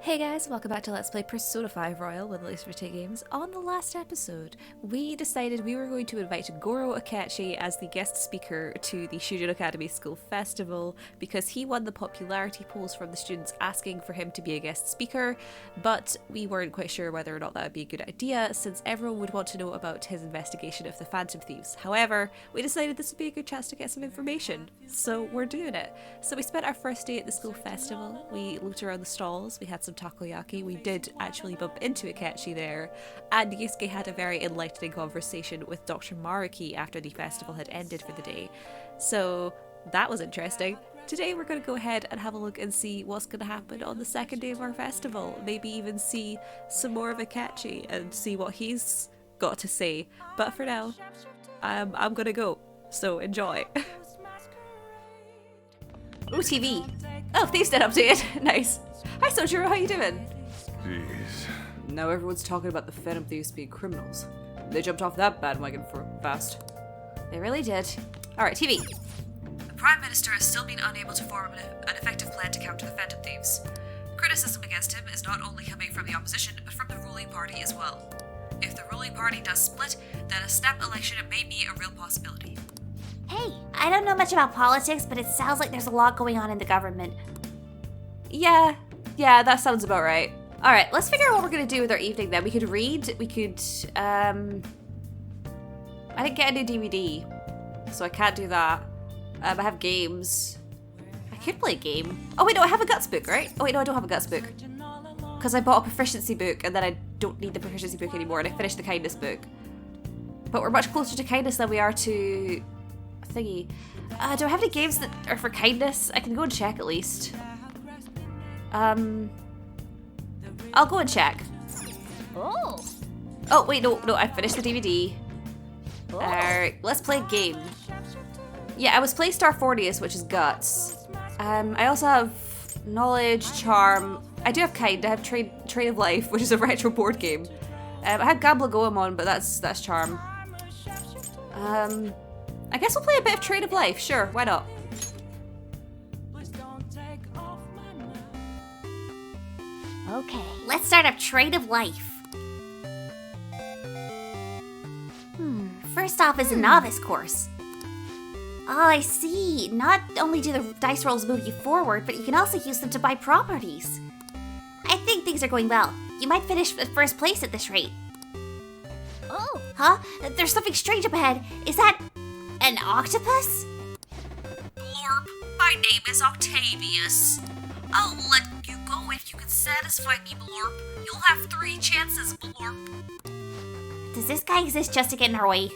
Hey guys, welcome back to Let's Play Persona 5 Royal with Lucifer Games. On the last episode, we decided we were going to invite Goro Akechi as the guest speaker to the Shujin Academy School Festival because he won the popularity polls from the students asking for him to be a guest speaker, but we weren't quite sure whether or not that would be a good idea since everyone would want to know about his investigation of the Phantom Thieves. However, we decided this would be a good chance to get some information, so we're doing it. So we spent our first day at the school festival, we looked around the stalls, we had some takoyaki. We did actually bump into Akechi there, and Yusuke had a very enlightening conversation with Dr. Maruki after the festival had ended for the day. So that was interesting. Today we're going to go ahead and have a look and see what's going to happen on the second day of our festival. Maybe even see some more of Akechi and see what he's got to say. But for now, I'm going to go. So enjoy. Ooh, TV. Oh, Thieves did update. Nice. Hi Sojiro, how you doing? Jeez. Now everyone's talking about the Phantom Thieves being criminals. They jumped off that bandwagon for fast. They really did. Alright, TV. The Prime Minister has still been unable to form an effective plan to counter the Phantom Thieves. Criticism against him is not only coming from the opposition, but from the ruling party as well. If the ruling party does split, then a snap election may be a real possibility. Hey, I don't know much about politics, but it sounds like there's a lot going on in the government. Yeah, that sounds about right. Alright, let's figure out what we're gonna do with our evening then. We could read, we could, I didn't get a new DVD, so I can't do that. I have games. I could play a game. Oh wait, no, I have a Guts book, right? Oh wait, no, I don't have a Guts book. Because I bought a Proficiency book, and then I don't need the Proficiency book anymore, and I finished the Kindness book. But we're much closer to Kindness than we are to thingy. Do I have any games that are for Kindness? I can go and check at least. I'll go and check. Oh. Oh, wait, no, I finished the DVD. Oh. Alright, let's play a game. Yeah, I was playing Star Fortius, which is Guts. I also have Knowledge, Charm. I do have Kind. I have Train of Life, which is a retro board game. I have Gambler Goemon, but that's Charm. I guess we'll play a bit of Train of Life. Sure, why not? Okay, let's start up Trade of Life. First off is a novice course. Oh, I see. Not only do the dice rolls move you forward, but you can also use them to buy properties. I think things are going well. You might finish at first place at this rate. Oh. Huh? There's something strange up ahead. Is that an octopus? Blorp, my name is Octavius. I'll let you go if you can satisfy me, Blorp. You'll have 3 chances, Blorp. Does this guy exist just to get in our way?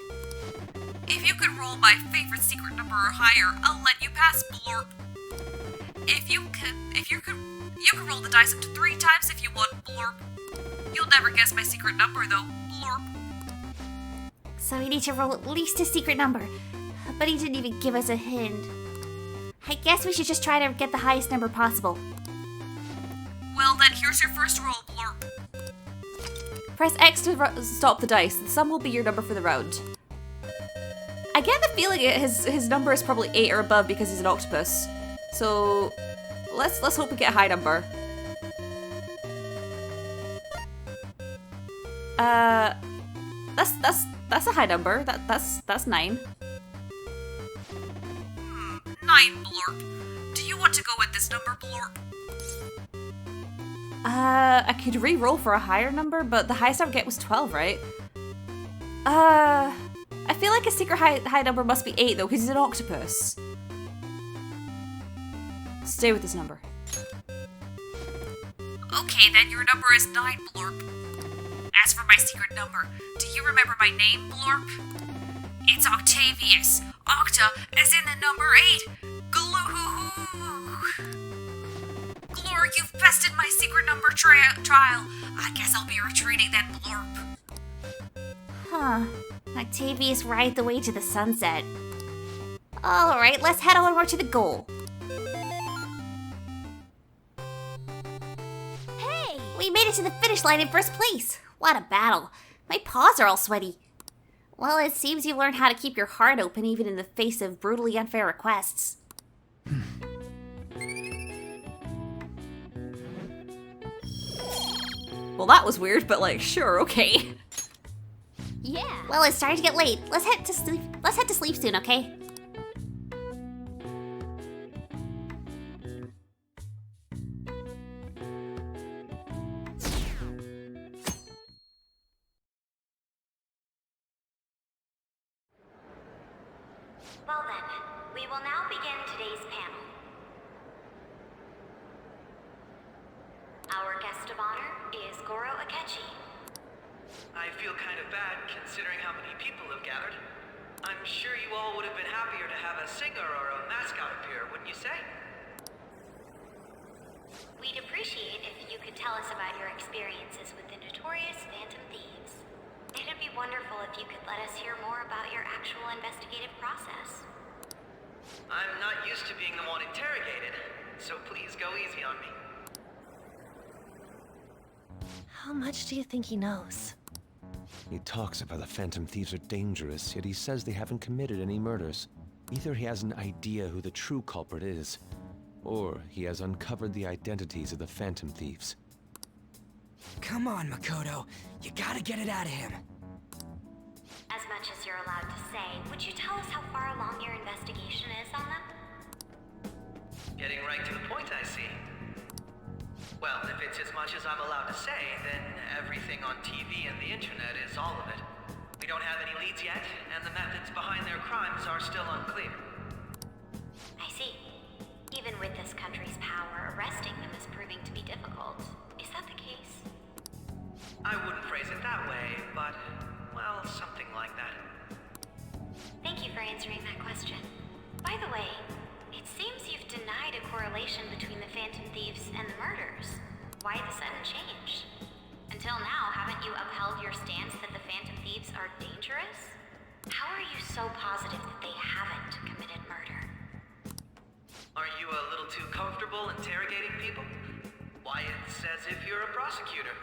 If you can roll my favorite secret number or higher, I'll let you pass, Blorp. You can roll the dice up to 3 times if you want, Blorp. You'll never guess my secret number, though, Blorp. So we need to roll at least a secret number. But he didn't even give us a hint. I guess we should just try to get the highest number possible. Well then, here's your first roll, Blorp. Press X to stop the dice. The sum will be your number for the round. I get the feeling his number is probably 8 or above because he's an octopus. So let's hope we get a high number. That's a high number. That's 9. 9, Blorp. Do you want to go with this number, Blorp? I could re-roll for a higher number, but the highest I would get was 12, right? I feel like a secret high number must be 8 though, because he's an octopus. Stay with this number. Okay, then your number is 9, Blorp. As for my secret number, do you remember my name, Blorp? It's Octavius. Octa, as in the number 8. Glue. Glor, you've bested my secret number trial. I guess I'll be retreating then, Blorp. Huh. Octavius ride the way to the sunset. Alright, let's head onward to the goal. Hey! We made it to the finish line in first place. What a battle. My paws are all sweaty. Well, it seems you learned how to keep your heart open even in the face of brutally unfair requests. Well, that was weird, but like, sure, okay. Yeah. Well, it's starting to get late. Let's head to sleep. Let's head to sleep soon, okay? Well then, we will now begin today's panel. Our guest of honor is Goro Akechi. I feel kind of bad considering how many people have gathered. I'm sure you all would have been happier to have a singer or a mascot appear, wouldn't you say? We'd appreciate if you could tell us about your experiences with the notorious Phantom Thieves. It'd be wonderful if you could let us hear more about your actual investigative process. I'm not used to being the one interrogated, so please go easy on me. How much do you think he knows? He talks about the Phantom Thieves are dangerous, yet he says they haven't committed any murders. Either he has an idea who the true culprit is, or he has uncovered the identities of the Phantom Thieves. Come on, Makoto. You gotta get it out of him. As much as you're allowed to say, would you tell us how far along your investigation is on them? Getting right to the point, I see. Well, if it's as much as I'm allowed to say, then everything on TV and the internet is all of it. We don't have any leads yet, and the methods behind their crimes are still unclear. I see. Even with this country's power, arresting them is proving to be difficult. Is that the case? I wouldn't phrase it that way, but, well, something like that. Thank you for answering that question. By the way, it seems you've denied a correlation between the Phantom Thieves and the murders. Why the sudden change? Until now, haven't you upheld your stance that the Phantom Thieves are dangerous? How are you so positive that they haven't committed murder? Are you a little too comfortable interrogating people? Why, it's as if you're a prosecutor.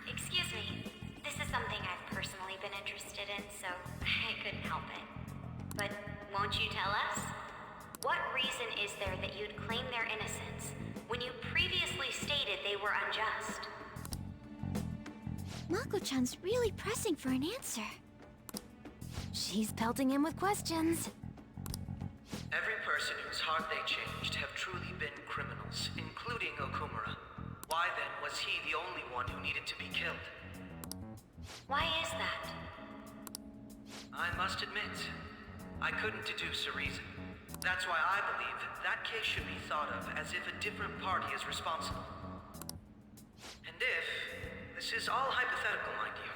Excuse me. This is something I've personally been interested in, so I couldn't help it. But won't you tell us? What reason is there that you'd claim their innocence when you previously stated they were unjust? Mako-chan's really pressing for an answer. She's pelting him with questions. Every person whose heart they changed have truly been criminals, including Okumura. Why then was he the only one who needed to be killed? Why is that? I must admit, I couldn't deduce a reason. That's why I believe that case should be thought of as if a different party is responsible. And if, this is all hypothetical, mind you,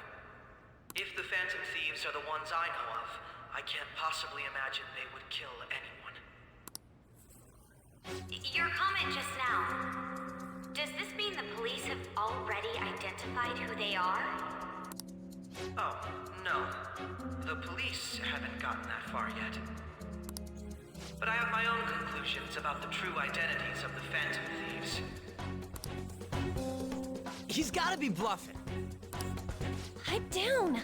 if the Phantom Thieves are the ones I know of, I can't possibly imagine they would kill anyone. Your comment just now, does this mean the police have already identified who they are? Oh, no. The police haven't gotten that far yet. But I have my own conclusions about the true identities of the Phantom Thieves. He's gotta be bluffing. Pipe down.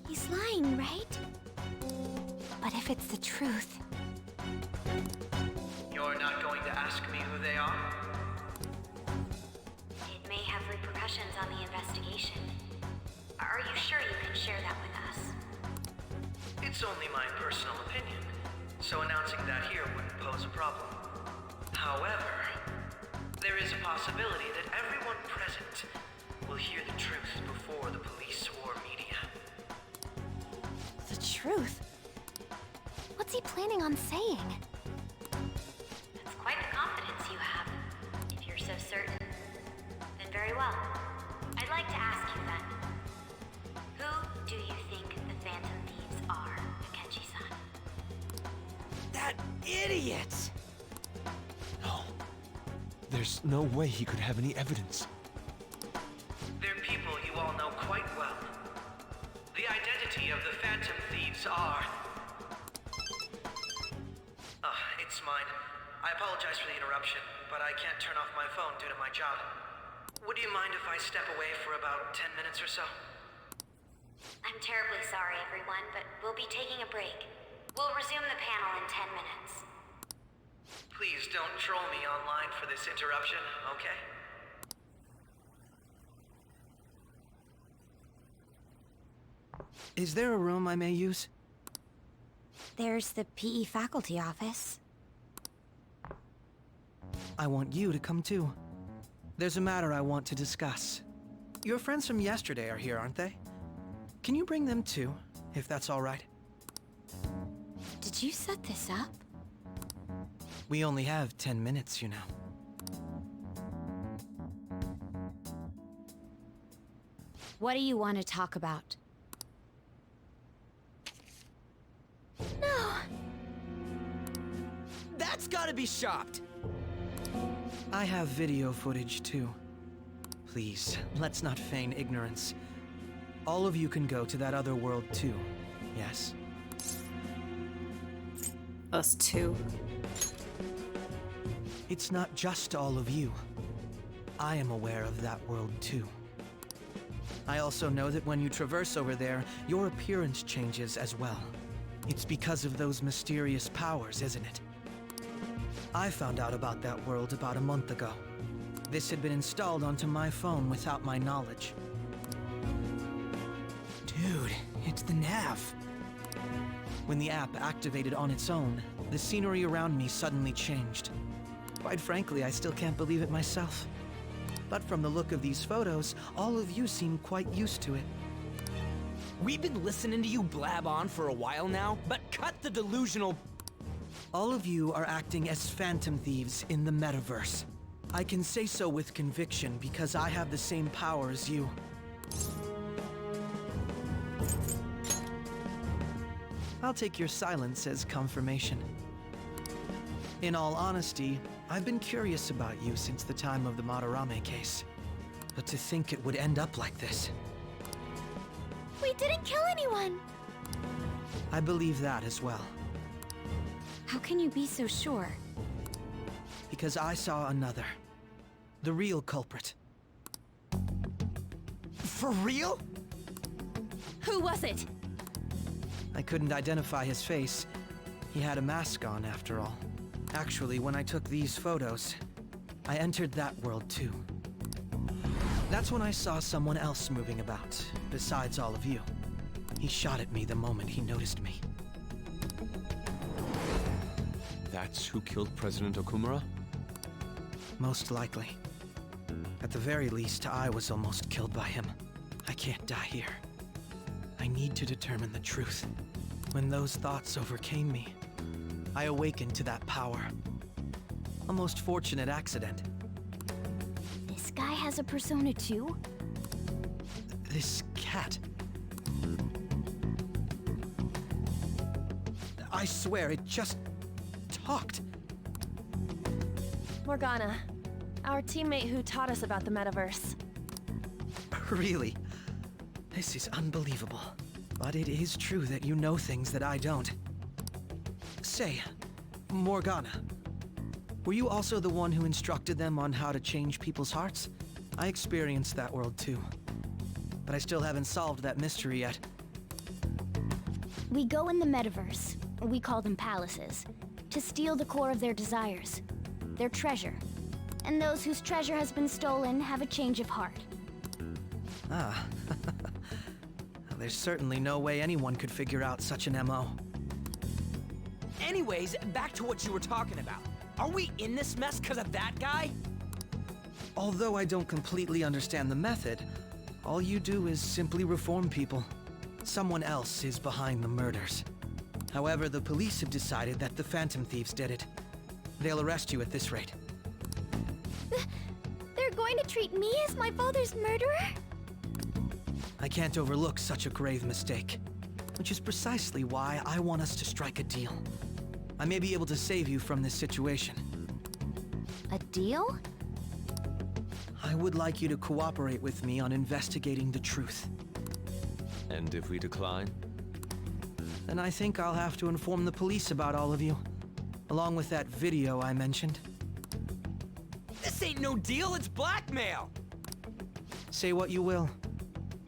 He's lying, right? But if it's the truth... You're not going to ask me who they are? It may have repercussions on the investigation. Are you sure you can share that with us? It's only my personal opinion, so announcing that here wouldn't pose a problem. However, there is a possibility that everyone present will hear the truth before the police or media. The truth? What's he planning on saying? That's quite the confidence you have. If you're so certain, then very well. I'd like to ask you then, who do you think the Phantom Thieves are, Akechi-san? That idiot! No. There's no way he could have any evidence. They're people you all know quite well. The identity of the Phantom Thieves are... it's mine. I apologize for the interruption, but I can't turn off my phone due to my job. Would you mind if I step away for about 10 minutes or so? I'm terribly sorry, everyone, but we'll be taking a break. We'll resume the panel in 10 minutes. Please don't troll me online for this interruption, okay? Is there a room I may use? There's the PE faculty office. I want you to come too. There's a matter I want to discuss. Your friends from yesterday are here, aren't they? Can you bring them too, if that's all right? Did you set this up? We only have 10 minutes, you know. What do you want to talk about? No! That's gotta be shopped! I have video footage too. Please, let's not feign ignorance. All of you can go to that other world too, yes? Us too. It's not just all of you. I am aware of that world too. I also know that when you traverse over there, your appearance changes as well. It's because of those mysterious powers, isn't it? I found out about that world about a month ago. This had been installed onto my phone without my knowledge. Dude, it's the nav. When the app activated on its own, the scenery around me suddenly changed. Quite frankly, I still can't believe it myself. But from the look of these photos, all of you seem quite used to it. We've been listening to you blab on for a while now, but cut the delusional... All of you are acting as phantom thieves in the metaverse. I can say so with conviction because I have the same power as you. I'll take your silence as confirmation. In all honesty, I've been curious about you since the time of the Madarame case. But to think it would end up like this. We didn't kill anyone! I believe that as well. How can you be so sure? Because I saw another. The real culprit. For real? Who was it? I couldn't identify his face. He had a mask on, after all. Actually, when I took these photos, I entered that world too. That's when I saw someone else moving about, besides all of you. He shot at me the moment he noticed me. That's who killed President Okumura? Most likely. At the very least, I was almost killed by him. I can't die here. I need to determine the truth. When those thoughts overcame me, I awakened to that power. A most fortunate accident. This guy has a persona too? This cat. I swear, it just talked. Morgana, our teammate who taught us about the metaverse. Really? This is unbelievable. But it is true that you know things that I don't. Say, Morgana, were you also the one who instructed them on how to change people's hearts? I experienced that world too. But I still haven't solved that mystery yet. We go in the metaverse, we call them palaces, to steal the core of their desires, their treasure. And those whose treasure has been stolen have a change of heart. Ah. There's certainly no way anyone could figure out such an MO. Anyways, back to what you were talking about. Are we in this mess because of that guy? Although I don't completely understand the method, all you do is simply reform people. Someone else is behind the murders. However, the police have decided that the Phantom Thieves did it. They'll arrest you at this rate. They're going to treat me as my father's murderer? I can't overlook such a grave mistake, which is precisely why I want us to strike a deal. I may be able to save you from this situation. A deal? I would like you to cooperate with me on investigating the truth. And if we decline? Then I think I'll have to inform the police about all of you, along with that video I mentioned. This ain't no deal, it's blackmail! Say what you will.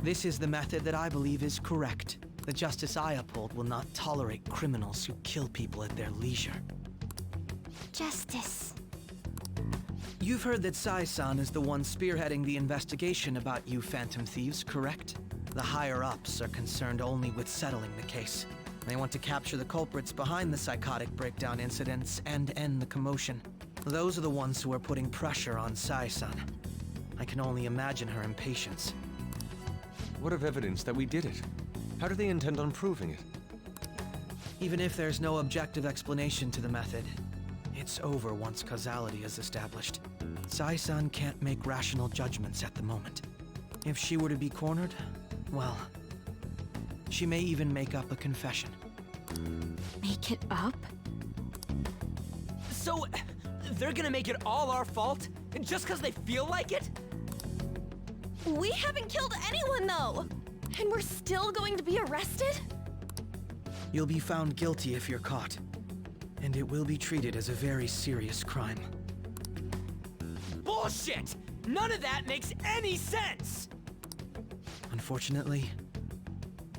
This is the method that I believe is correct. The justice I uphold will not tolerate criminals who kill people at their leisure. Justice. You've heard that Sai-san is the one spearheading the investigation about you Phantom Thieves, correct? The higher-ups are concerned only with settling the case. They want to capture the culprits behind the psychotic breakdown incidents and end the commotion. Those are the ones who are putting pressure on Sai-san. I can only imagine her impatience. What of evidence that we did it? How do they intend on proving it? Even if there's no objective explanation to the method, it's over once causality is established. Sai-san can't make rational judgments at the moment. If she were to be cornered, well, she may even make up a confession. Make it up? So, they're gonna make it all our fault? Just because they feel like it? We haven't killed anyone, though! And we're still going to be arrested? You'll be found guilty if you're caught, and it will be treated as a very serious crime. Bullshit! None of that makes any sense! Unfortunately,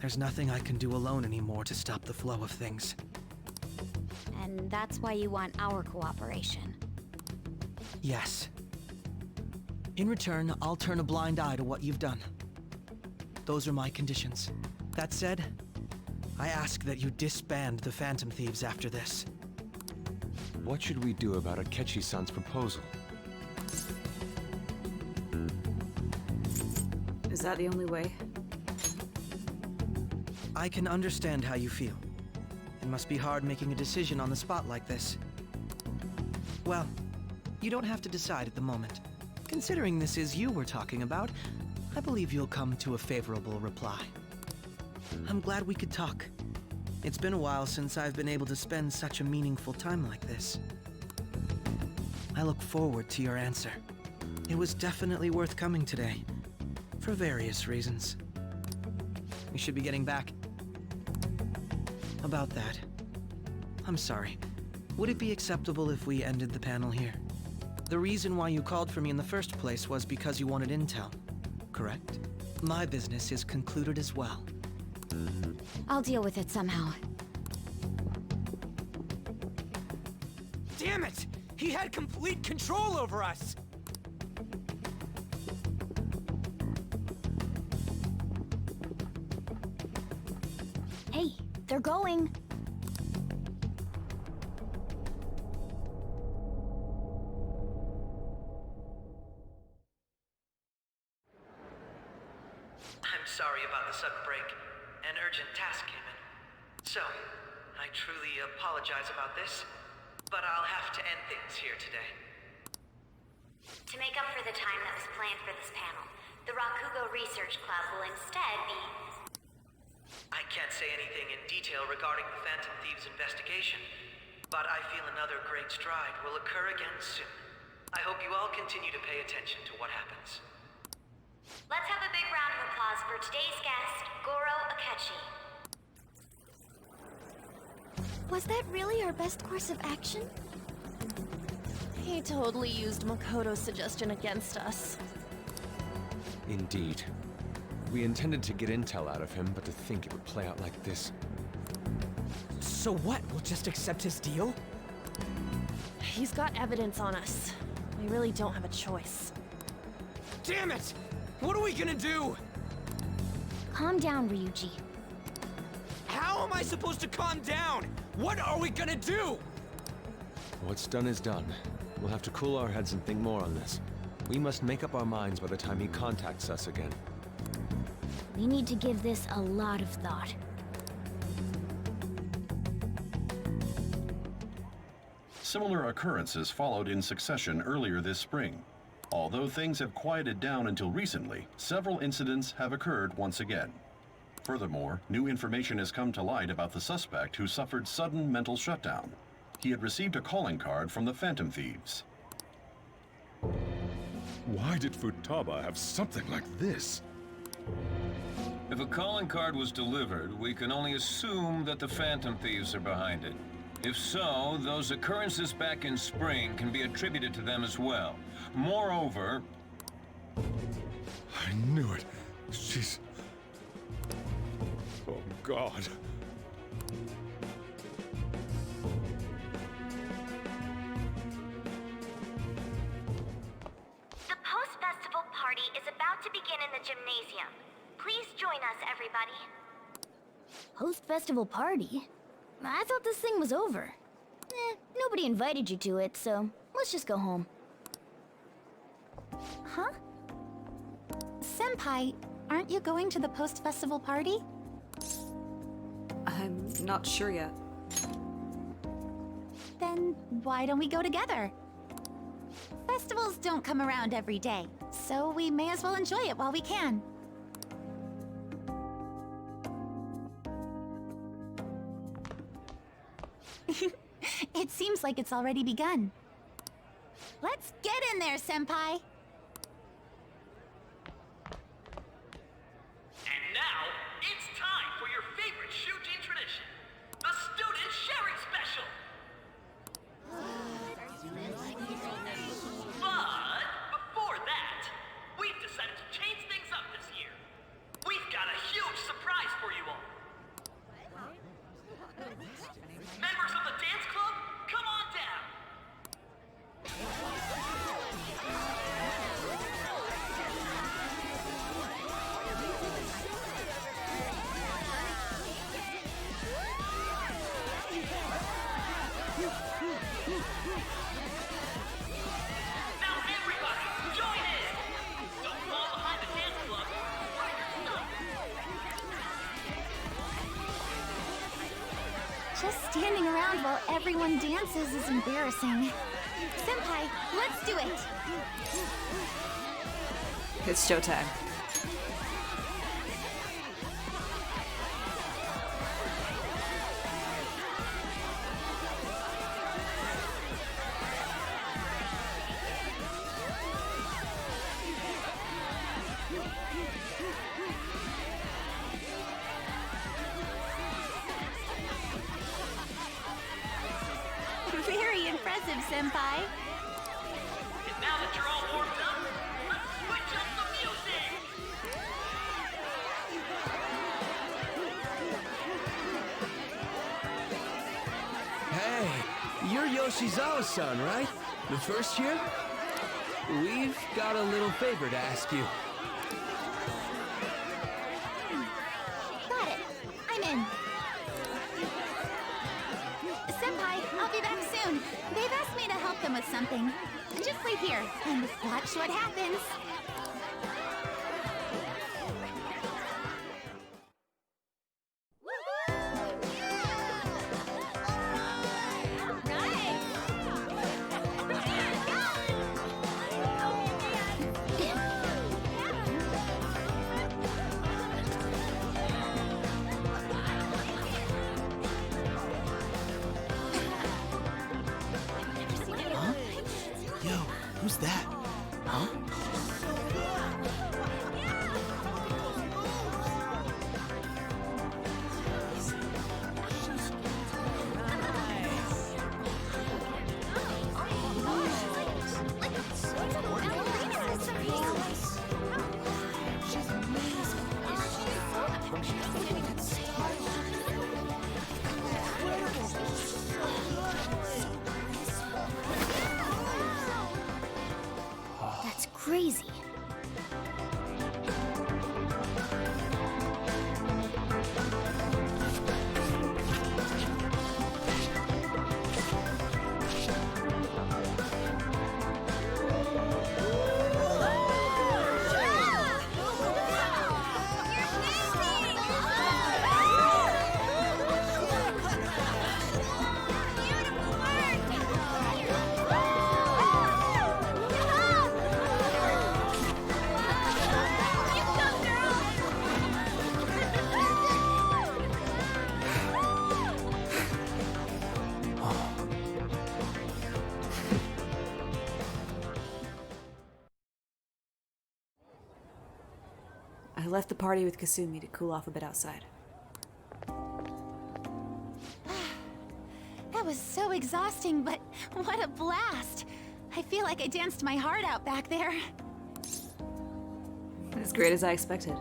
there's nothing I can do alone anymore to stop the flow of things. And that's why you want our cooperation. Yes. In return, I'll turn a blind eye to what you've done. Those are my conditions. That said, I ask that you disband the Phantom Thieves after this. What should we do about Akechi-san's proposal? Is that the only way? I can understand how you feel. It must be hard making a decision on the spot like this. Well, you don't have to decide at the moment. Considering this is you we're talking about, I believe you'll come to a favorable reply. I'm glad we could talk. It's been a while since I've been able to spend such a meaningful time like this. I look forward to your answer. It was definitely worth coming today, for various reasons. We should be getting back. About that, I'm sorry. Would it be acceptable if we ended the panel here? The reason why you called for me in the first place was because you wanted intel, correct? My business is concluded as well. I'll deal with it somehow. Damn it! He had complete control over us! Hey, they're going. I'm sorry about the sudden break. An urgent task came in. So, I truly apologize about this, but I'll have to end things here today. To make up for the time that was planned for this panel, the Rakugo Research Club will instead be... I can't say anything in detail regarding the Phantom Thieves investigation, but I feel another great stride will occur again soon. I hope you all continue to pay attention to what happens. Let's have a big round of applause for today's guest, Goro Akechi. Was that really our best course of action? He totally used Makoto's suggestion against us. Indeed. We intended to get intel out of him, but to think it would play out like this. So what? We'll just accept his deal? He's got evidence on us. We really don't have a choice. Damn it! What are we gonna do? Calm down, Ryuji. How am I supposed to calm down? What are we gonna do? What's done is done. We'll have to cool our heads and think more on this. We must make up our minds by the time he contacts us again. We need to give this a lot of thought. Similar occurrences followed in succession earlier this spring. Although things have quieted down until recently, several incidents have occurred once again. Furthermore, new information has come to light about the suspect who suffered sudden mental shutdown. He had received a calling card from the Phantom Thieves. Why did Futaba have something like this? If a calling card was delivered, we can only assume that the Phantom Thieves are behind it. If so, those occurrences back in spring can be attributed to them as well. Moreover... I knew it. She's... Oh, God. The post-festival party is about to begin in the gymnasium. Please join us, everybody. Host festival party? I thought this thing was over. Nobody invited you to it, so let's just go home. Huh? Senpai, aren't you going to the post-festival party? I'm not sure yet. Then why don't we go together? Festivals don't come around every day, so we may as well enjoy it while we can. It seems like it's already begun. Let's get in there, Senpai! And now, it's time for your favorite shooting tradition, the Student Sharing Special! But before that, we've decided to change things up this year. We've got a huge surprise for you all. Members of the dance club, come on down! Now everybody, join in! Don't fall behind the dance club while you're stuck. Just standing around while everyone dances is embarrassing. Senpai, let's do it! It's showtime. Very impressive, Senpai. And now that you're all warmed up, let's switch up the music! Hey, you're Yoshizawa-san, right? The first year? We've got a little favor to ask you. Got it. I'm in. Senpai, I'll be back soon. They've asked me to help them with something. Just wait here and watch what happens. Yo, who's that? Huh? That's crazy. I left the party with Kasumi to cool off a bit outside. That was so exhausting, but what a blast! I feel like I danced my heart out back there. As great as I expected.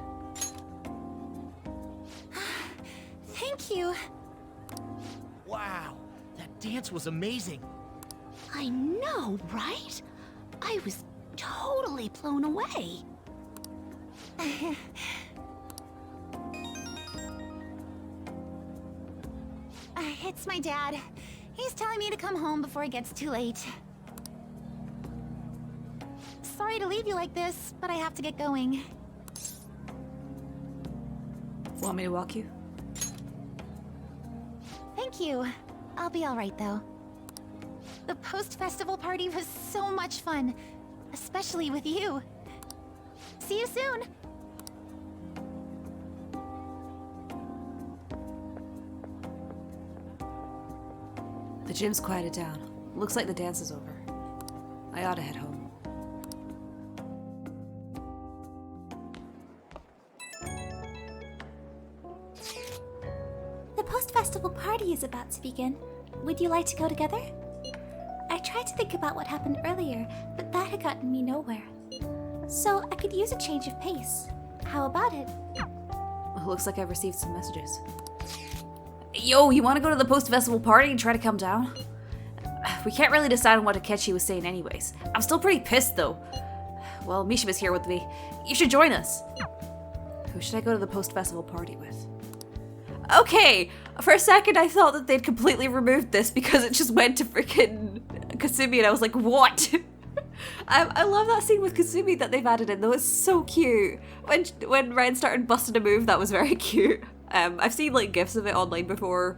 Thank you. Wow, that dance was amazing. I know, right? I was totally blown away. It's my dad. He's telling me to come home before it gets too late. Sorry to leave you like this, but I have to get going. Want me to walk you? Thank you. I'll be alright though. The post-festival party was so much fun, especially with you. See you soon! The gym's quieted down. Looks like the dance is over. I ought to head home. The post-festival party is about to begin. Would you like to go together? I tried to think about what happened earlier, but that had gotten me nowhere. So I could use a change of pace. How about it? Looks like I've received some messages. Yo, you want to go to the post-festival party and try to calm down? We can't really decide on what Akechi was saying anyways. I'm still pretty pissed though. Well, Mishima's here with me. You should join us. Who should I go to the post-festival party with? Okay, for a second I thought that they'd completely removed this because it just went to freaking Kasumi and I was like, what? I love that scene with Kasumi that they've added in though, it's so cute. When Ren started busting a move, that was very cute. I've seen like gifs of it online before,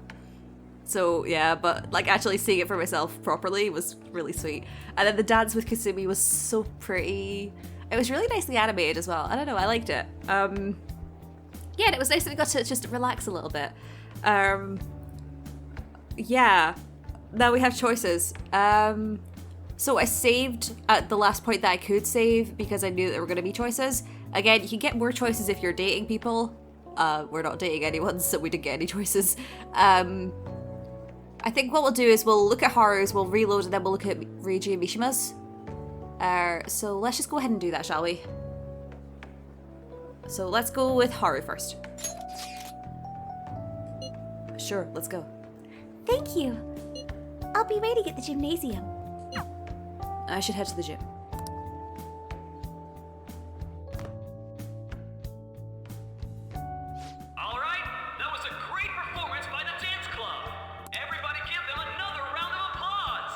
so yeah, but like actually seeing it for myself properly was really sweet. And then the dance with Kasumi was so pretty. It was really nicely animated as well. I don't know, I liked it. Yeah, and it was nice that we got to just relax a little bit. Yeah, now we have choices. So I saved at the last point that I could save because I knew that there were going to be choices. Again, you can get more choices if you're dating people. We're not dating anyone, so we didn't get any choices. I think what we'll do is we'll look at Haru's, we'll reload, and then we'll look at Reiji and Mishima's. So let's just go ahead and do that, shall we? So let's go with Haru first. Sure, let's go. Thank you. I'll be waiting at the gymnasium. I should head to the gym. Alright, that was a great performance by the dance club. Everybody give them another round of applause.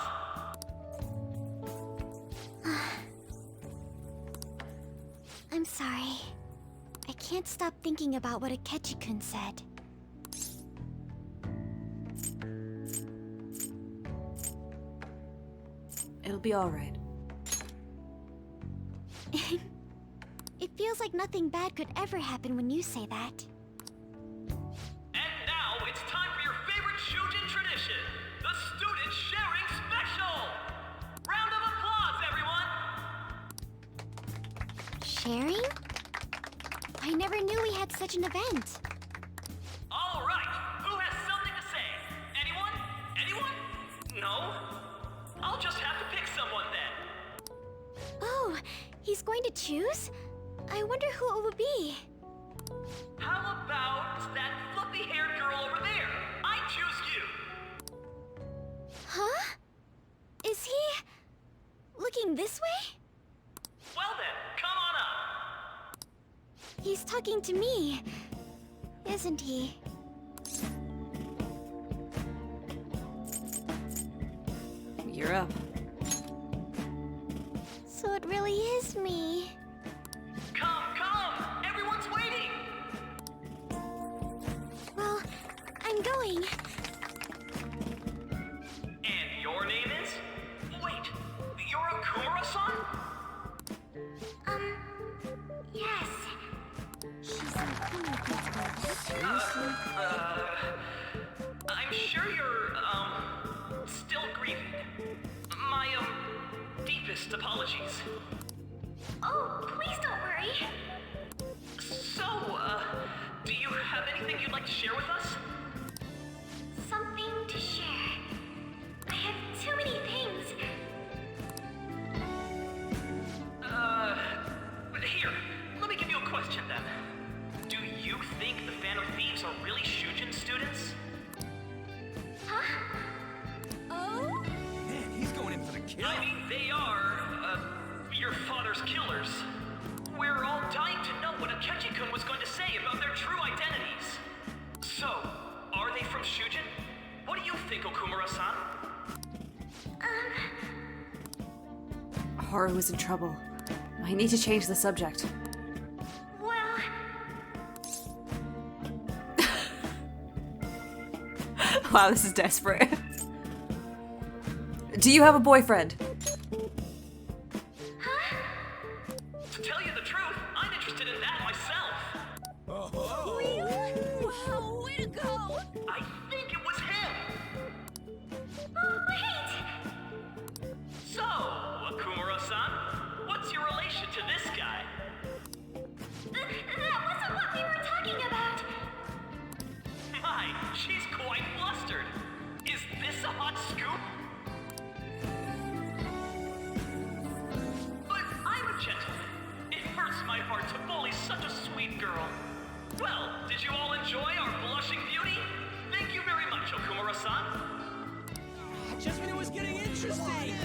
I'm sorry. I can't stop thinking about what Akechi-kun said. It'll be alright. It feels like nothing bad could ever happen when you say that. And now it's time for your favorite Shujin tradition, the Student Sharing Special! Round of applause, everyone! Sharing? I never knew we had such an event. Alright, who has something to say? Anyone? Anyone? No? I'll just have to pick someone then. Oh, he's going to choose? I wonder who it would be. How about that fluffy-haired girl over there? I choose you! Huh? Is he looking this way? Well then, come on up! He's talking to me, isn't he? You're up. So it really is me. Come, come! Everyone's waiting! Well, I'm going. And your name is? Wait, you're a Kumura-san? Yes. She's Seriously? I'm sure you're, still grieving. My, deepest apologies. Oh, please don't worry. So, do you have anything you'd like to share with us? Something to share. I have too many things. Here, let me give you a question then. Do you think the Phantom Thieves are really Shujin students? Huh? Oh? Man, he's going in for the kill. I mean, they are, your father's killers. We're all dying to know what Akechi-kun was going to say about their true identities. So, Haru was in trouble. I need to change the subject. Well, Wow, this is desperate. Do you have a boyfriend? To tell you the truth, I'm interested in that myself. Really? Wow, way to go! I think it was him. oh wait! So, Akumura-san, what's your relation to this guy? That wasn't what we were talking about. My, she's quite flustered. Is this a hot scoop? But I'm a gentleman. It hurts my heart to bully such a sweet girl. Well, did you all enjoy our blushing beauty? Thank you very much, Okumura-san. Just when it was getting interesting!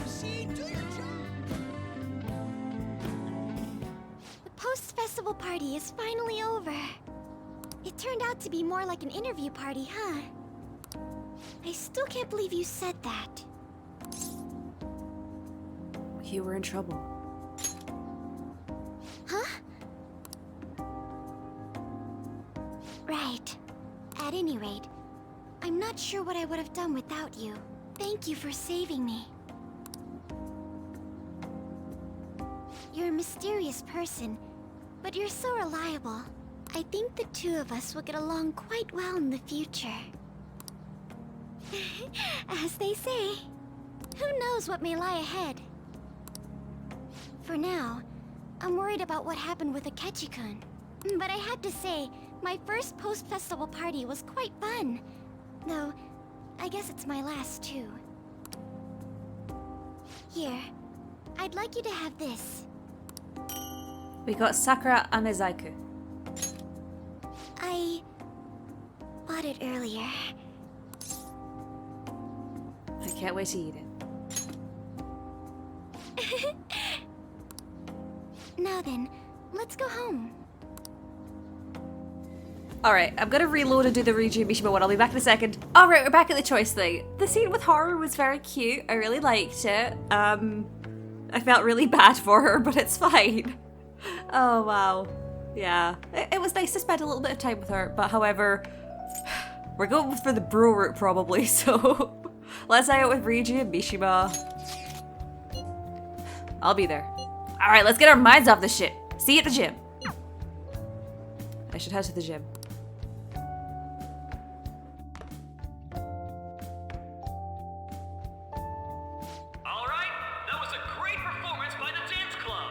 The post-festival party is finally over. It turned out to be more like an interview party, huh? I still can't believe you said that. You were in trouble. Huh? Right. At any rate, I'm not sure what I would have done without you. Thank you for saving me. You're a mysterious person, but you're so reliable. I think the two of us will get along quite well in the future. As they say, who knows what may lie ahead? For now, I'm worried about what happened with Akechi-kun. But I have to say, my first post-festival party was quite fun. Though, I guess it's my last too. Here, I'd like you to have this. We got Sakura Amezaiku. I bought it earlier. I can't wait to eat it. Now then, let's go home. Alright, I'm gonna reload and do the Ryuji Mishima one. I'll be back in a second. Alright, we're back at the choice thing. The scene with Haru was very cute. I really liked it. I felt really bad for her, but it's fine. Oh, wow. Yeah. It was nice to spend a little bit of time with her, but however, we're going for the bro route probably, so let's hang out with Ryuji and Mishima. I'll be there. Alright, let's get our minds off this shit. See you at the gym. I should head to the gym. Alright, that was a great performance by the dance club.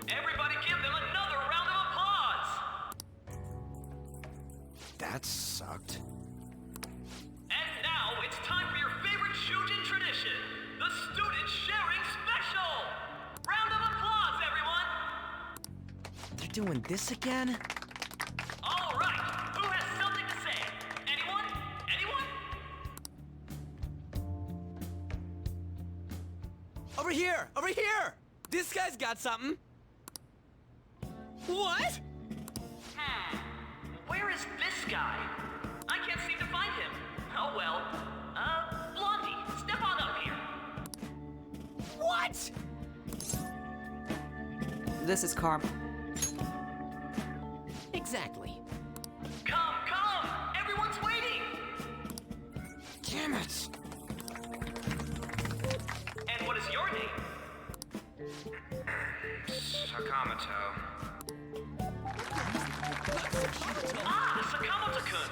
Everybody give them another round of applause. That sucked. And now it's time for your favorite Shujin tradition, the student sharing special. Round of applause, everyone. They're doing this again? All right, who has something to say? Anyone? Anyone? Over here! Over here! This guy's got something. What? Where is this guy? I can't seem to find him. Oh well. Blondie, step on up here. What? This is karma. Exactly. Come! Everyone's waiting! Damn it! And what is your name? Sakamoto. Ah, Sakamoto-kun!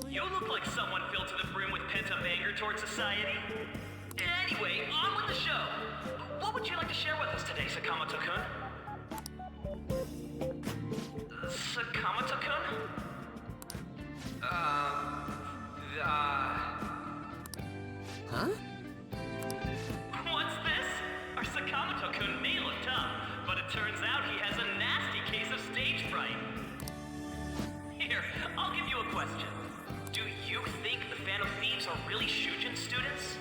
You look like someone filled to the brim with pent-up anger towards society. Anyway, on with the show. What would you like to share with us today, Sakamoto-kun? Sakamoto-kun? Huh? What's this? Our Sakamoto-kun may look tough, but it turns out he has a nasty case of stage fright. Here, I'll give you a question. Do you think the Phantom Thieves are really Shujin students?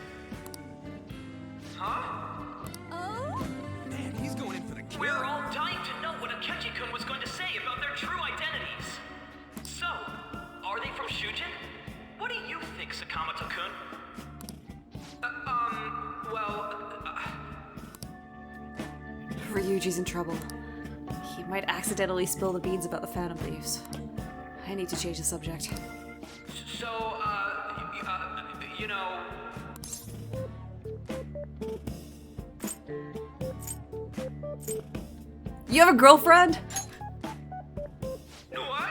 Huh? Oh? Man, he's going in for the kill. We're all dying to know what Akechi-kun was going to say about their true identities. So, are they from Shujin? What do you think, Sakamoto-kun? Ryuji's in trouble. He might accidentally spill the beans about the Phantom Thieves. I need to change the subject. So, you know... You have a girlfriend? What?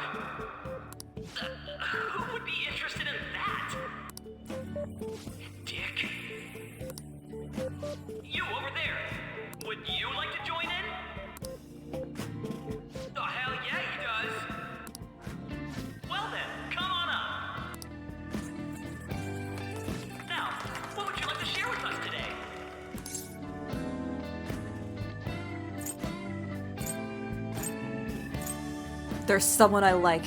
Who would be interested in that? Dick. You over there. Would you like to join in? Oh, hell yeah, he does. Well then, come on up. Now, what would you like to share with us today? There's someone I like.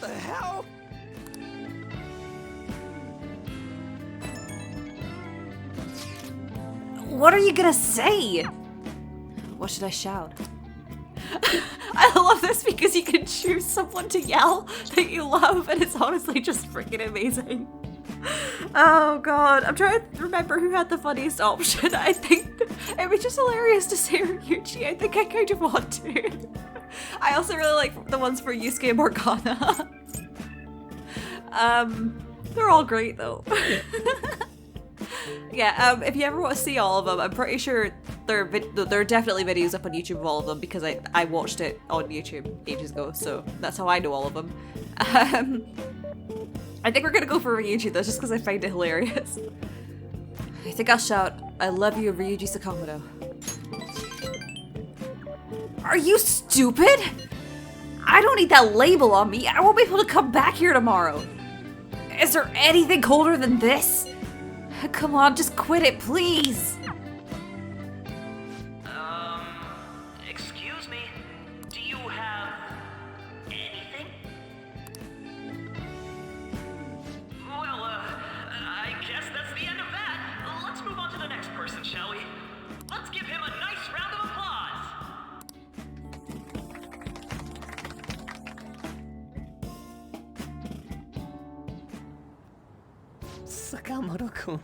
The hell? What are you gonna say? What should I shout? I love this because you can choose someone to yell that you love, and it's honestly just freaking amazing. Oh god, I'm trying to remember who had the funniest option. I think it was just hilarious to say Ryuji. I think I kind of want to. I also really like the ones for Yusuke and Morgana. They're all great though. Yeah, if you ever want to see all of them, I'm pretty sure there are definitely videos up on YouTube of all of them because I watched it on YouTube ages ago, so that's how I know all of them. I think we're gonna go for Ryuji though, just because I find it hilarious. I think I'll shout, "I love you, Ryuji Sakamoto." Are you stupid? I don't need that label on me. I won't be able to come back here tomorrow. Is there anything colder than this? Come on, just quit it, please. Excuse me. Do you have anything? Well, I guess that's the end of that. Let's move on to the next person, shall we? Let's give him a nice round of applause. Sakamoto-kun.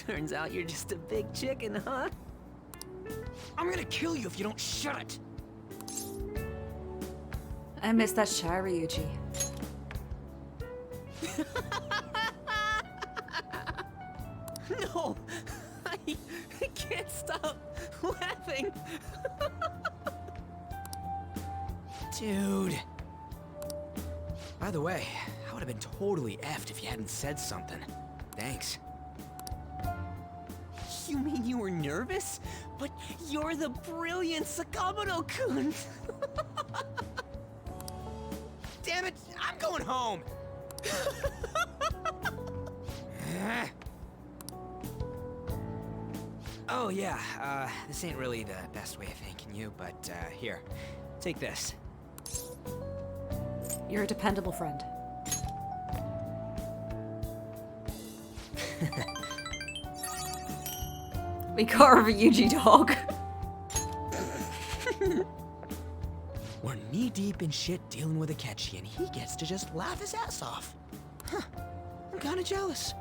Turns out you're just a big chicken, huh? I'm gonna kill you if you don't shut it! I miss that shy Ryuji. No! I can't stop laughing! Dude. By the way, I would have been totally effed if you hadn't said something. Thanks. You mean you were nervous? But you're the brilliant Sakamoto-kun! Damn it, I'm going home! Oh yeah, this ain't really the best way of thanking you, but here, take this. You're a dependable friend. We got our Ryuji dog. We're knee-deep in shit dealing with Akechi, and he gets to just laugh his ass off. Huh, I'm kinda jealous.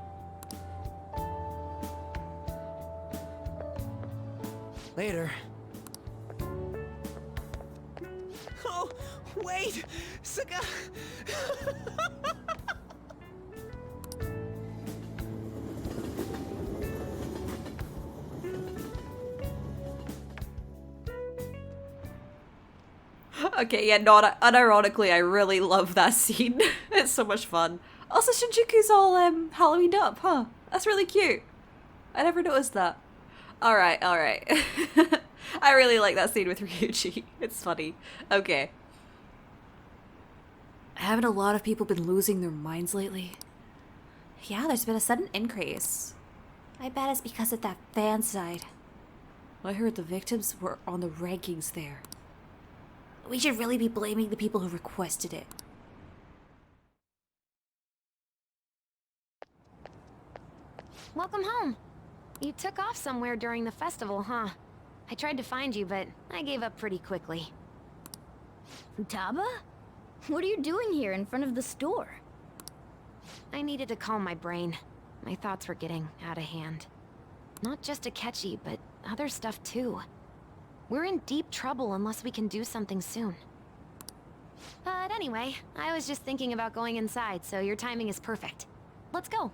Later. Oh, wait! Saka... Okay, yeah, not unironically, I really love that scene. It's so much fun. Also, Shinjuku's all Halloweened up, huh? That's really cute. I never noticed that. Alright. I really like that scene with Ryuji. It's funny. Okay. Haven't a lot of people been losing their minds lately? Yeah, there's been a sudden increase. I bet it's because of that fan side. I heard the victims were on the rankings there. We should really be blaming the people who requested it. Welcome home. You took off somewhere during the festival, huh? I tried to find you, but I gave up pretty quickly. Taba? What are you doing here in front of the store? I needed to calm my brain. My thoughts were getting out of hand. Not just Akechi, but other stuff too. We're in deep trouble unless we can do something soon. But anyway, I was just thinking about going inside, so your timing is perfect. Let's go.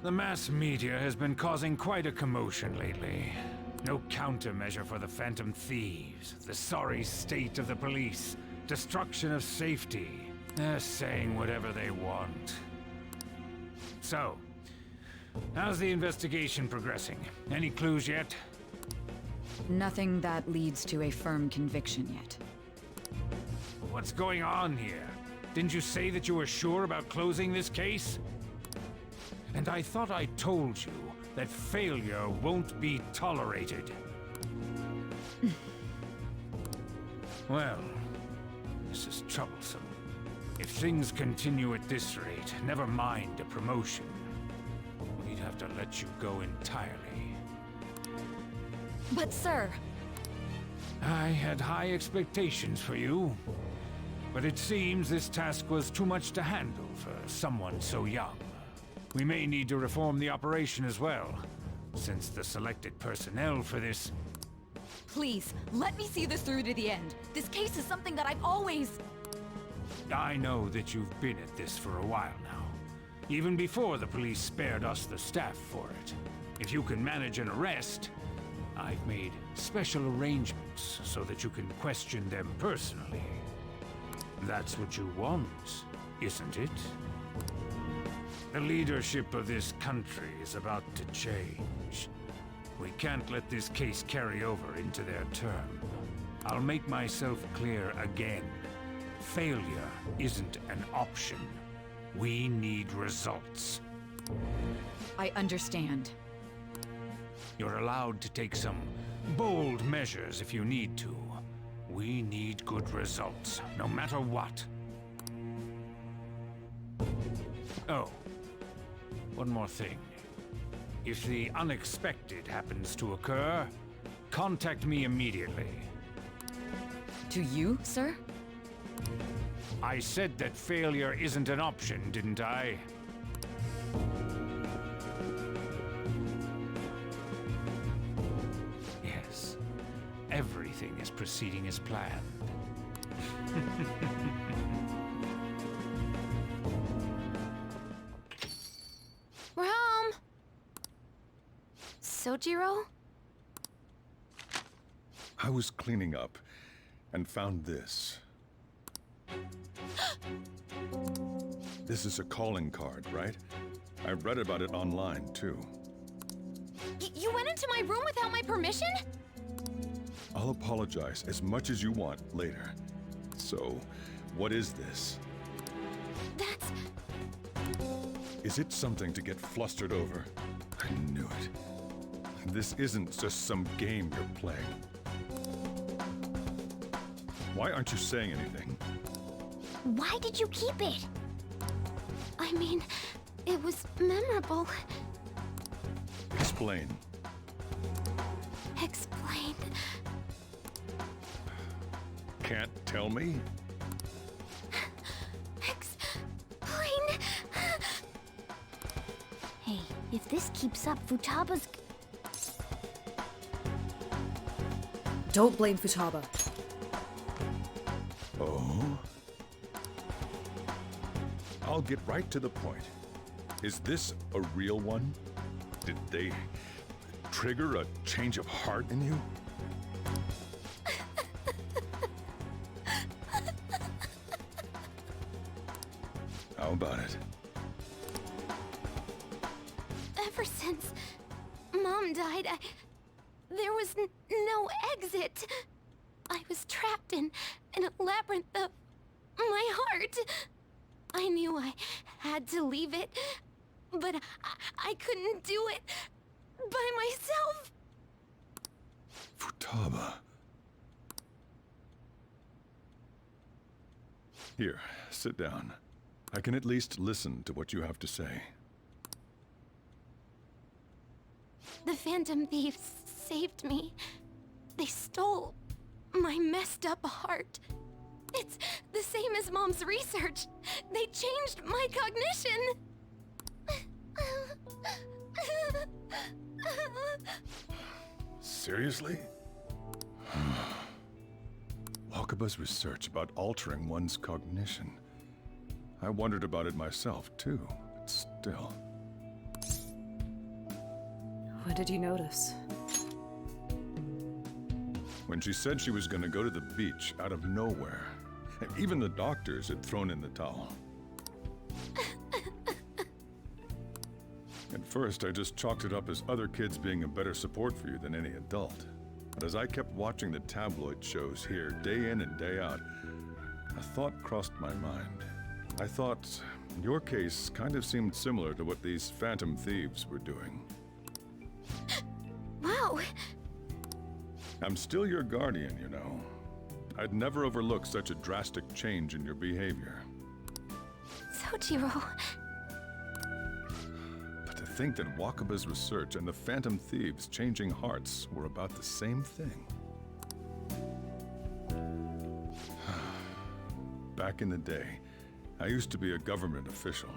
The mass media has been causing quite a commotion lately. No countermeasure for the Phantom Thieves, the sorry state of the police, destruction of safety. They're saying whatever they want. So, how's the investigation progressing? Any clues yet? Nothing that leads to a firm conviction yet. What's going on here? Didn't you say that you were sure about closing this case? And I thought I told you that failure won't be tolerated. Well, this is troublesome. If things continue at this rate, never mind a promotion. We'd have to let you go entirely. But sir... I had high expectations for you. But it seems this task was too much to handle for someone so young. We may need to reform the operation as well, since the selected personnel for this... Please, let me see this through to the end. This case is something that I've always... I know that you've been at this for a while now. Even before the police spared us the staff for it. If you can manage an arrest, I've made special arrangements so that you can question them personally. That's what you want, isn't it? The leadership of this country is about to change. We can't let this case carry over into their term. I'll make myself clear again. Failure isn't an option. We need results. I understand. You're allowed to take some bold measures if you need to. We need good results, no matter what. Oh. One more thing. If the unexpected happens to occur, contact me immediately. To you, sir? I said that failure isn't an option, didn't I? Yes. Everything is proceeding as planned. We're home! Sojiro? I was cleaning up and found this. This is a calling card, right? I read about it online, too. You went into my room without my permission? I'll apologize as much as you want later. So, what is this? That's... Is it something to get flustered over? I knew it. This isn't just some game you're playing. Why aren't you saying anything? Why did you keep it? I mean, it was memorable. Explain. Explain. Can't tell me? Explain. Hey, if this keeps up, Futaba's... Don't blame Futaba. Oh? I'll get right to the point. Is this a real one? Did they trigger a change of heart in you? How about it? Ever since Mom died, there was no exit. I was trapped in a labyrinth of my heart. I knew I had to leave it, but I couldn't do it by myself. Futaba. Here, sit down. I can at least listen to what you have to say. The Phantom Thieves saved me. They stole my messed up heart. It's the same as Mom's research. They changed my cognition. Seriously? Wakaba's research about altering one's cognition. I wondered about it myself, too, but still. What did you notice? When she said she was going to go to the beach out of nowhere, and even the doctors had thrown in the towel. At first, I just chalked it up as other kids being a better support for you than any adult. But as I kept watching the tabloid shows here day in and day out, a thought crossed my mind. I thought your case kind of seemed similar to what these phantom thieves were doing. Wow. I'm still your guardian, you know. I'd never overlook such a drastic change in your behavior. Sojiro. But to think that Wakaba's research and the phantom thieves changing hearts were about the same thing. Back in the day, I used to be a government official.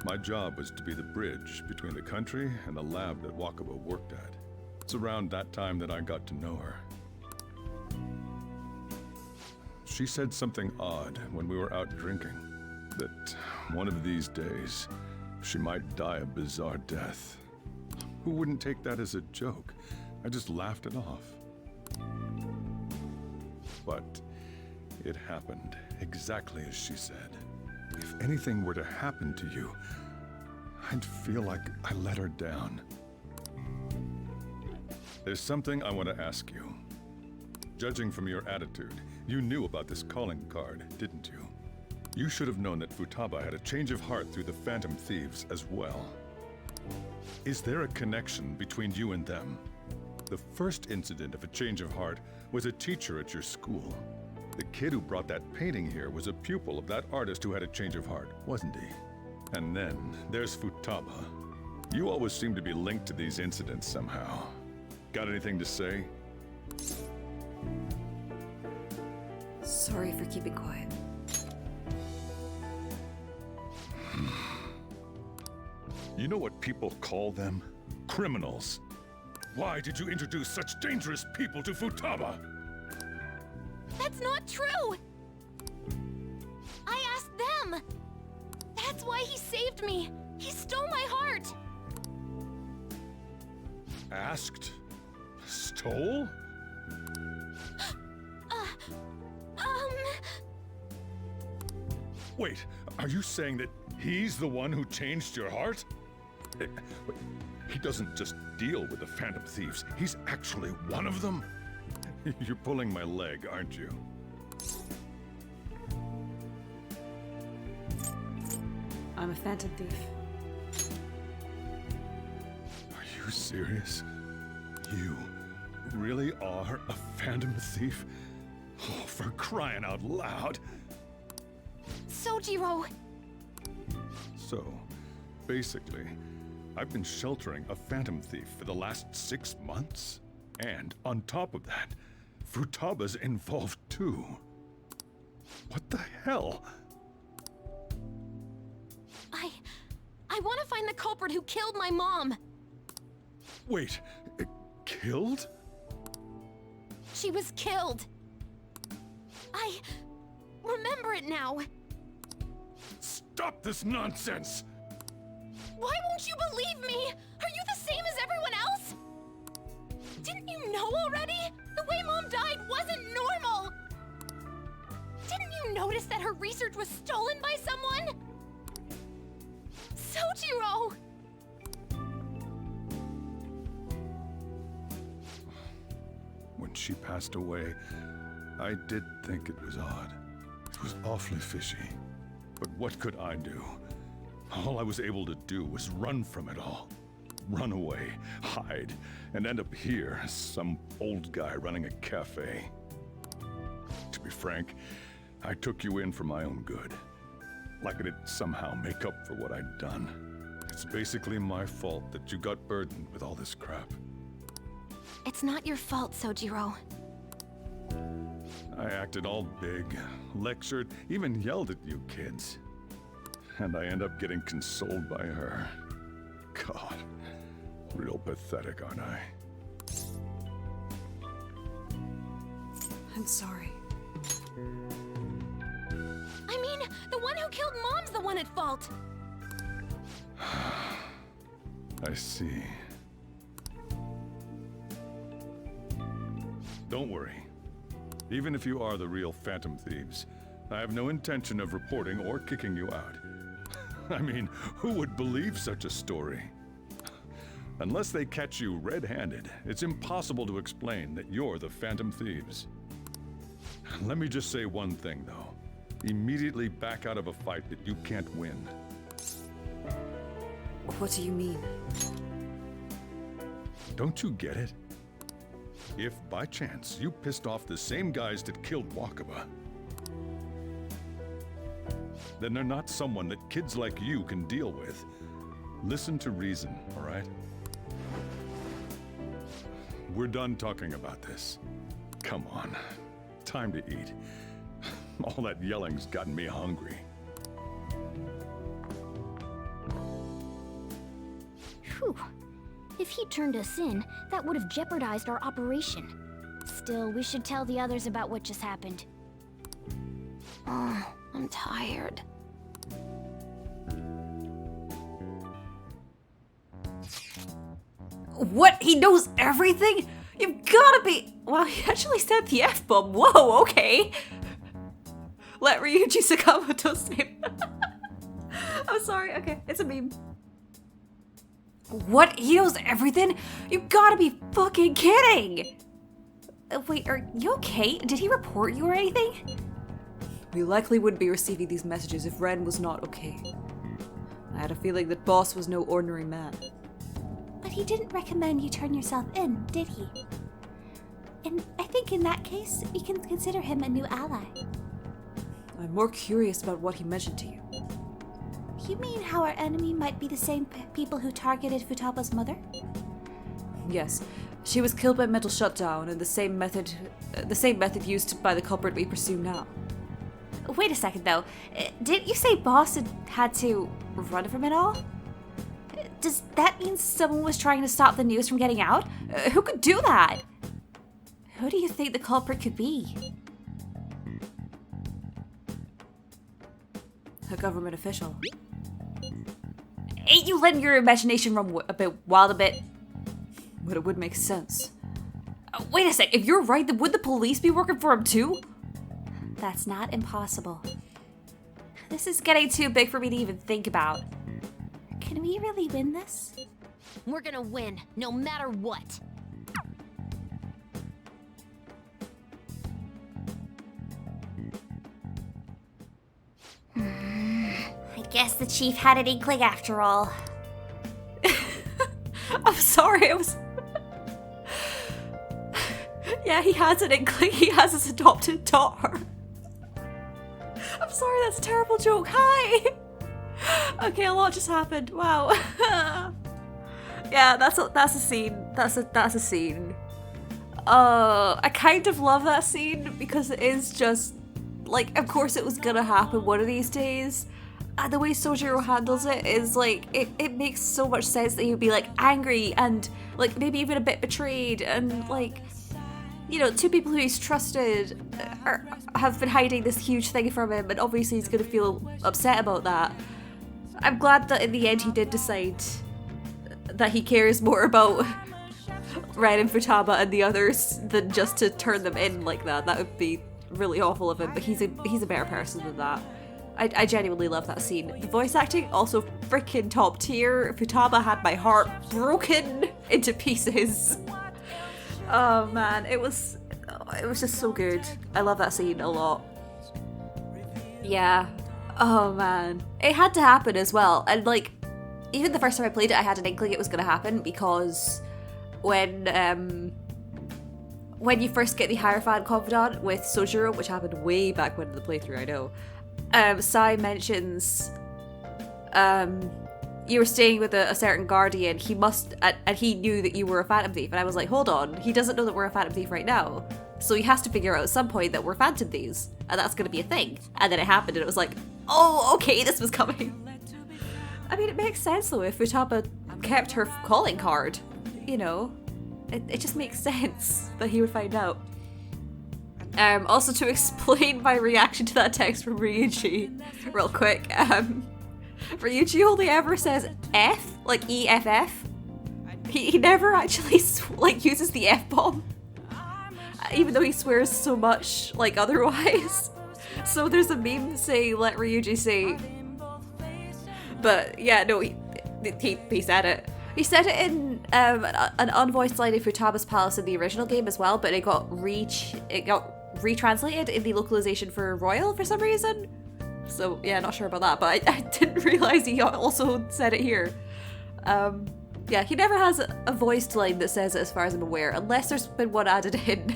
My job was to be the bridge between the country and the lab that Wakaba worked at. It's around that time that I got to know her. She said something odd when we were out drinking, that one of these days, she might die a bizarre death. Who wouldn't take that as a joke? I just laughed it off. But it happened exactly as she said. If anything were to happen to you, I'd feel like I let her down. There's something I want to ask you. Judging from your attitude, you knew about this calling card, didn't you? You should have known that Futaba had a change of heart through the Phantom Thieves as well. Is there a connection between you and them? The first incident of a change of heart was a teacher at your school. The kid who brought that painting here was a pupil of that artist who had a change of heart, wasn't he? And then there's Futaba. You always seem to be linked to these incidents somehow. Got anything to say? Sorry for keeping quiet. You know what people call them? Criminals. Why did you introduce such dangerous people to Futaba? That's not true! I asked them! That's why he saved me! He stole my heart! Asked? Stole? Wait, are you saying that he's the one who changed your heart? He doesn't just deal with the Phantom Thieves, he's actually one of them? You're pulling my leg, aren't you? I'm a phantom thief. Are you serious? You really are a phantom thief? Oh, for crying out loud! Sojiro! So, basically, I've been sheltering a phantom thief for the last 6 months? And on top of that, Futaba's involved too. What the hell? I want to find the culprit who killed my mom! Wait, killed? She was killed! I remember it now! Stop this nonsense! Why won't you believe me? Are you the same as everyone else? Didn't you know already? The way Mom died wasn't normal! Didn't you notice that her research was stolen by someone? Sojiro! When she passed away, I did think it was odd. It was awfully fishy. But what could I do? All I was able to do was run from it all. Run away, hide, and end up here as some old guy running a cafe. To be frank, I took you in for my own good. Like it'd somehow make up for what I'd done. It's basically my fault that you got burdened with all this crap. It's not your fault, Sojiro. I acted all big, lectured, even yelled at you kids. And I end up getting consoled by her. God, real pathetic, aren't I? I'm sorry. I mean, the one who killed Mom's the one at fault. I see. Don't worry. Even if you are the real Phantom Thieves, I have no intention of reporting or kicking you out. I mean, who would believe such a story? Unless they catch you red-handed, it's impossible to explain that you're the Phantom Thieves. Let me just say one thing, though. Immediately back out of a fight that you can't win. What do you mean? Don't you get it? If, by chance, you pissed off the same guys that killed Wakaba, then they're not someone that kids like you can deal with. Listen to reason, all right? We're done talking about this. Come on. Time to eat. All that yelling's gotten me hungry. Whew. If he turned us in, that would have jeopardized our operation. Still, we should tell the others about what just happened. Oh, I'm tired. What? He knows everything? You've gotta be... Well, he actually said the F-bomb. Whoa, okay. Let Ryuji Sakamoto say... I'm sorry, okay, it's a meme. What? He knows everything? You gotta be fucking kidding! Wait, are you okay? Did he report you or anything? We likely wouldn't be receiving these messages if Ren was not okay. I had a feeling that Boss was no ordinary man. But he didn't recommend you turn yourself in, did he? And I think in that case, we can consider him a new ally. I'm more curious about what he mentioned to you. You mean how our enemy might be the same people who targeted Futaba's mother? Yes, she was killed by mental shutdown, and the same method used by the culprit we pursue now. Wait a second, though. Didn't you say Boss had to run from it all? Does that mean someone was trying to stop the news from getting out? Who could do that? Who do you think the culprit could be? A government official. Ain't you letting your imagination run a bit wild a bit? But it would make sense. Wait a sec, if you're right, then would the police be working for him too? That's not impossible. This is getting too big for me to even think about. Can we really win this? We're gonna win, no matter what. I guess the chief had an inkling after all. I'm sorry, I was... Yeah, he has an inkling. He has his adopted daughter. I'm sorry, that's a terrible joke. Hi! Okay, a lot just happened. Wow. Yeah, that's a scene. That's a scene. I kind of love that scene because it is just like, of course it was gonna happen one of these days. And the way Sojiro handles it is like, it makes so much sense that he would be like angry and like maybe even a bit betrayed, and like, you know, two people who he's trusted have been hiding this huge thing from him, and obviously he's gonna feel upset about that. I'm glad that in the end he did decide that he cares more about Ren and Futaba and the others than just to turn them in like that. That would be really awful of him, but he's a better person than that. I genuinely love that scene. The voice acting, also freaking top tier. Futaba had my heart broken into pieces. Oh man, it was just so good. I love that scene a lot. Yeah. Oh man. It had to happen as well. And like, even the first time I played it, I had an inkling it was gonna happen, because when you first get the Hierophant Confidant with Sojiro, which happened way back when in the playthrough, I know, Sai mentions you were staying with a certain guardian, he must, and he knew that you were a Phantom Thief, and I was like, hold on, he doesn't know that we're a Phantom Thief right now, so he has to figure out at some point that we're Phantom Thieves, and that's gonna be a thing. And then it happened, and it was like, oh, okay, this was coming. I mean, it makes sense though, if Futaba kept her calling card, you know, it just makes sense that he would find out. Also, to explain my reaction to that text from Ryuji, real quick, Ryuji only ever says F, like EFF. He never actually like uses the F-bomb, even though he swears so much like otherwise. So there's a meme saying let Ryuji say, but yeah, no, he said it. He said it in an unvoiced line in Futaba's Palace in the original game as well, but it got retranslated in the localization for Royal for some reason. So yeah, not sure about that, but I didn't realize he also said it here. Yeah, he never has a voiced line that says it as far as I'm aware, unless there's been one added in.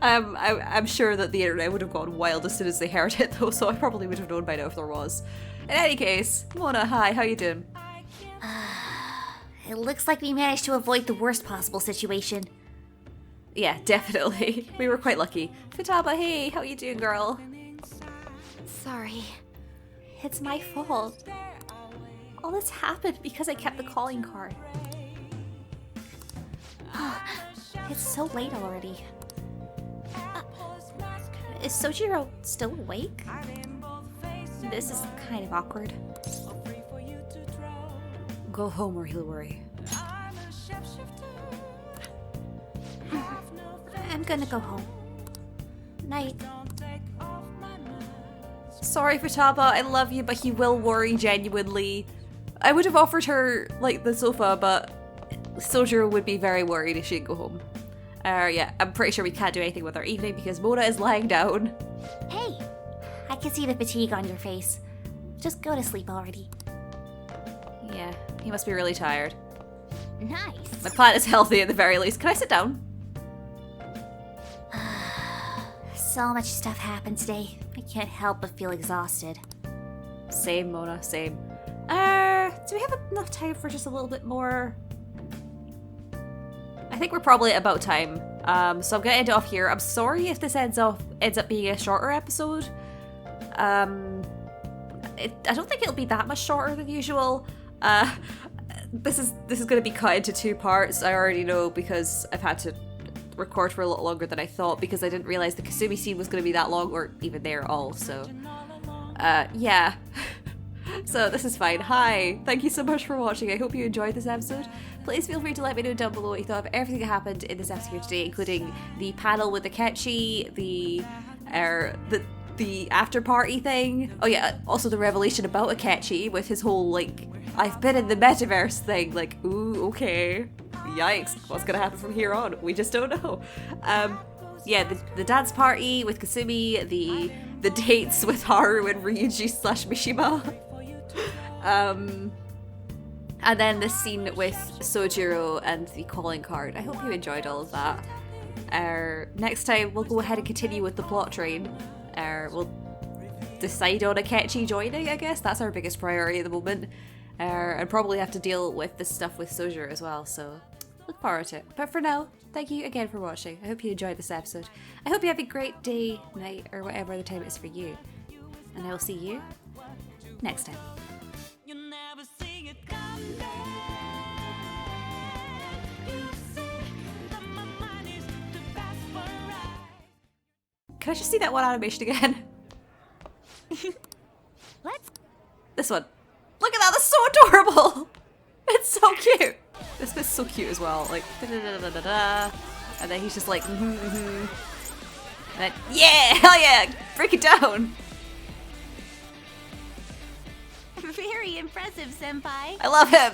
I'm sure that the internet would have gone wild as soon as they heard it though, so I probably would have known by now if there was. In any case, Mona, hi, how you doing? It looks like we managed to avoid the worst possible situation. Yeah, definitely. We were quite lucky. Futaba, hey, how you doing, girl? Sorry. It's my fault. All this happened because I kept the calling card. It's so late already. Is Sojiro still awake? This is kind of awkward. Go home or he'll worry. I'm gonna go home. Night. Sorry, Futaba, I love you, but he will worry genuinely. I would have offered her, like, the sofa, but Sojiro would be very worried if she didn't go home. Yeah, I'm pretty sure we can't do anything with our evening because Mona is lying down. Hey! I can see the fatigue on your face. Just go to sleep already. Yeah, he must be really tired. Nice. My plant is healthy at the very least. Can I sit down? So much stuff happened today. I can't help but feel exhausted. Same, Mona, same. Do we have enough time for just a little bit more? I think we're probably at about time. So I'm gonna end it off here. I'm sorry if this ends up being a shorter episode. I don't think it'll be that much shorter than usual. This is gonna be cut into 2 parts. I already know because I've had to record for a lot longer than I thought because I didn't realize the Kasumi scene was gonna be that long or even there at all. So, yeah. So this is fine. Hi, thank you so much for watching. I hope you enjoyed this episode. Please feel free to let me know down below what you thought of everything that happened in this episode today, including the panel with Akechi, the after party thing. Oh yeah, also the revelation about Akechi with his whole like, I've been in the metaverse thing. Like, ooh, okay, yikes, what's gonna happen from here on? We just don't know. Yeah, the dance party with Kasumi, the dates with Haru and Ryuji/Mishima. And then the scene with Sojiro and the calling card. I hope you enjoyed all of that. Next time we'll go ahead and continue with the plot train. We'll decide on Akechi joining, I guess. That's our biggest priority at the moment. And probably have to deal with the stuff with Sojiro as well, so look forward to it. But for now, thank you again for watching. I hope you enjoyed this episode. I hope you have a great day, night, or whatever the time it is for you. And I will see you next time. Can I just see that one animation again? This one. Look at that, that's so adorable! It's so cute! This bit's so cute as well, like da-da-da-da-da-da. And then he's just like And then, yeah! Hell yeah! Break it down! Very impressive, Senpai. I love him!